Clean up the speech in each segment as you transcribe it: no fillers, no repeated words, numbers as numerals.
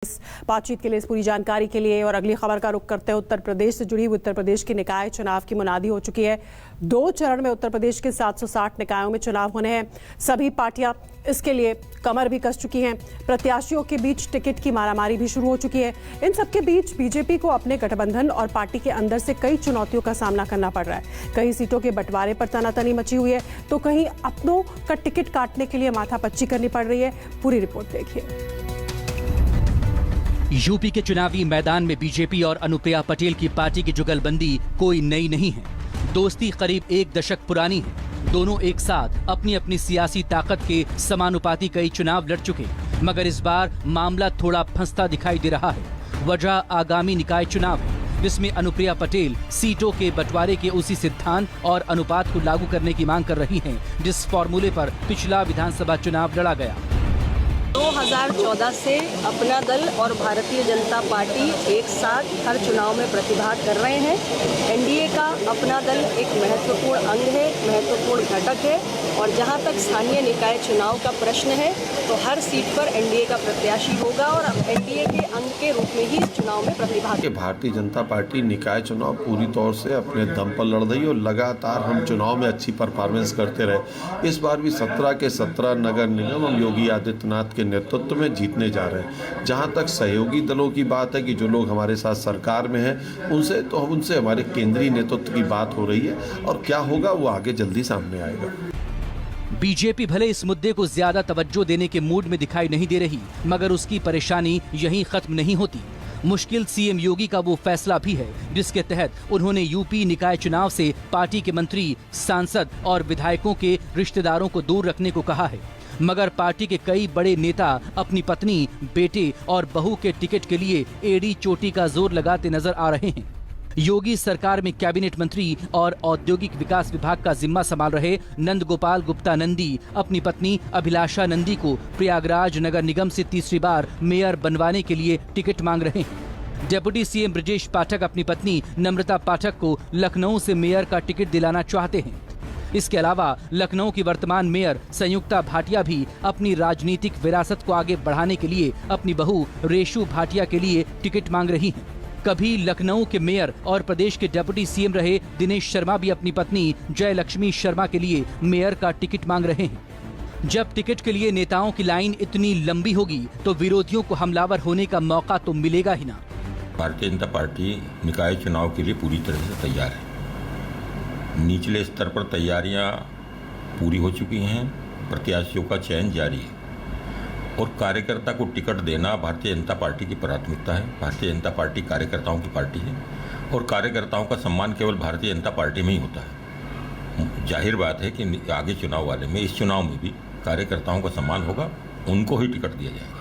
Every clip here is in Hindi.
इस बातचीत के लिए, इस पूरी जानकारी के लिए और अगली खबर का रुख करते हैं उत्तर प्रदेश से जुड़ी हुई। उत्तर प्रदेश के निकाय चुनाव की मुनादी हो चुकी है। 2 चरण में उत्तर प्रदेश के 760 निकायों में चुनाव होने हैं। सभी पार्टियां इसके लिए कमर भी कस चुकी हैं। प्रत्याशियों के बीच टिकट की मारामारी भी शुरू हो चुकी है। इन सबके बीच बीजेपी को अपने गठबंधन और पार्टी के अंदर से कई चुनौतियों का सामना करना पड़ रहा है। कहीं सीटों के बंटवारे पर तनातनी मची हुई है, तो कहीं अपनों का टिकट काटने के लिए माथापच्ची करनी पड़ रही है। पूरी रिपोर्ट देखिए। यूपी के चुनावी मैदान में बीजेपी और अनुप्रिया पटेल की पार्टी की जुगलबंदी कोई नई नहीं है। दोस्ती करीब 1 दशक पुरानी है। दोनों एक साथ अपनी अपनी सियासी ताकत के समानुपाती कई चुनाव लड़ चुके, मगर इस बार मामला थोड़ा फंसता दिखाई दे रहा है। वजह आगामी निकाय चुनाव है, जिसमें अनुप्रिया पटेल सीटों के बंटवारे के उसी सिद्धांत और अनुपात को लागू करने की मांग कर रही हैं, जिस फॉर्मूले पर पिछला विधानसभा चुनाव लड़ा गया। 2014 से अपना दल और भारतीय जनता पार्टी एक साथ हर चुनाव में प्रतिभाग कर रहे हैं। एनडीए का अपना दल एक महत्वपूर्ण अंग है, महत्वपूर्ण घटक है, और जहां तक स्थानीय निकाय चुनाव का प्रश्न है तो हर सीट पर एनडीए का प्रत्याशी होगा और एनडीए के अंग के रूप में ही इस चुनाव में प्रतिभाग। भारतीय जनता पार्टी निकाय चुनाव पूरी तौर से अपने दम पर लड़ रही और लगातार हम चुनाव में अच्छी परफॉर्मेंस करते रहे। इस बार भी 17 के 17 नगर निगम हम योगी आदित्यनाथ के नेतृत्व में जीतने जा रहे हैं। जहां तक सहयोगी दलों की बात है कि जो लोग हमारे साथ सरकार में हैं, उनसे हमारे केंद्रीय नेतृत्व की बात हो रही है, और क्या होगा वो आगे जल्दी सामने आएगा। बीजेपी भले इस मुद्दे को ज्यादा तवज्जो देने के मूड में दिखाई नहीं दे रही, मगर उसकी परेशानी यहीं खत्म नहीं होती। मुश्किल सीएम योगी का वो फैसला भी है जिसके तहत उन्होंने यूपी निकाय चुनाव से पार्टी के मंत्री, सांसद और विधायकों के रिश्तेदारों को दूर रखने को कहा है। मगर पार्टी के कई बड़े नेता अपनी पत्नी, बेटे और बहू के टिकट के लिए एड़ी चोटी का जोर लगाते नजर आ रहे हैं। योगी सरकार में कैबिनेट मंत्री और औद्योगिक विकास विभाग का जिम्मा संभाल रहे नंद गोपाल गुप्ता नंदी अपनी पत्नी अभिलाषा नंदी को प्रयागराज नगर निगम से तीसरी बार मेयर बनवाने के लिए टिकट मांग रहे हैं। डिप्टी सीएम ब्रजेश पाठक अपनी पत्नी नम्रता पाठक को लखनऊ से मेयर का टिकट दिलाना चाहते हैं। इसके अलावा लखनऊ की वर्तमान मेयर संयुक्ता भाटिया भी अपनी राजनीतिक विरासत को आगे बढ़ाने के लिए अपनी बहू रेशु भाटिया के लिए टिकट मांग रही हैं। कभी लखनऊ के मेयर और प्रदेश के डिप्टी सीएम रहे दिनेश शर्मा भी अपनी पत्नी जयलक्ष्मी शर्मा के लिए मेयर का टिकट मांग रहे हैं। जब टिकट के लिए नेताओं की लाइन इतनी लंबी होगी तो विरोधियों को हमलावर होने का मौका तो मिलेगा ही ना। भारतीय जनता पार्टी निकाय चुनाव के लिए पूरी तरह से तैयार है। निचले स्तर पर तैयारियां पूरी हो चुकी हैं, प्रत्याशियों का चयन जारी है और कार्यकर्ता को टिकट देना भारतीय जनता पार्टी की प्राथमिकता है। भारतीय जनता पार्टी कार्यकर्ताओं की पार्टी है और कार्यकर्ताओं का सम्मान केवल भारतीय जनता पार्टी में ही होता है। जाहिर बात है कि आगे चुनाव वाले में, इस चुनाव में भी कार्यकर्ताओं का सम्मान होगा, उनको ही टिकट दिया जाएगा।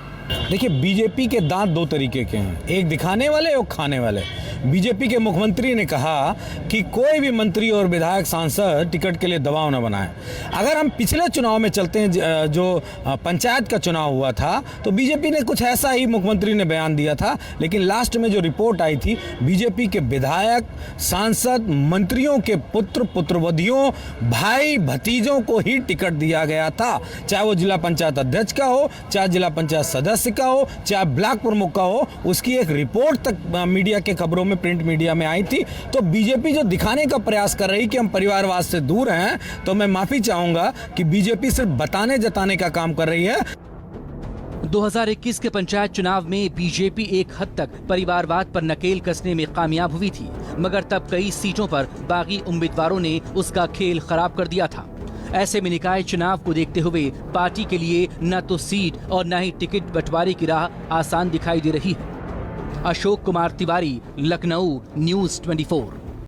देखिए, बीजेपी के दांत 2 तरीके के हैं, एक दिखाने वाले और खाने वाले। बीजेपी के मुख्यमंत्री ने कहा कि कोई भी मंत्री और विधायक, सांसद टिकट के लिए दबाव न बनाए। अगर हम पिछले चुनाव में चलते हैं, जो पंचायत का चुनाव हुआ था, तो बीजेपी ने कुछ ऐसा ही मुख्यमंत्री ने बयान दिया था, लेकिन लास्ट में जो रिपोर्ट आई थी, बीजेपी के विधायक, सांसद, मंत्रियों के पुत्र, पुत्रवधियों, भाई, भतीजों को ही टिकट दिया गया था। चाहे वो जिला पंचायत अध्यक्ष का हो, चाहे जिला पंचायत सदस्य का हो, चाहे ब्लॉक प्रमुख का हो, उसकी एक रिपोर्ट तक मीडिया के खबरों में, प्रिंट मीडिया में आई थी। तो बीजेपी जो दिखाने का प्रयास कर रही कि हम परिवारवाद से दूर हैं, तो मैं माफी चाहूंगा कि बीजेपी सिर्फ बताने जताने का काम कर रही है। 2021 के पंचायत चुनाव में बीजेपी एक हद तक परिवारवाद पर नकेल कसने में कामयाब हुई थी, मगर तब कई सीटों पर बागी उम्मीदवारों ने उसका खेल खराब कर दिया था। ऐसे में निकाय चुनाव को देखते हुए पार्टी के लिए न तो सीट और न ही टिकट बंटवारे की राह आसान दिखाई दे रही है। अशोक कुमार तिवारी, लखनऊ, न्यूज़ 24।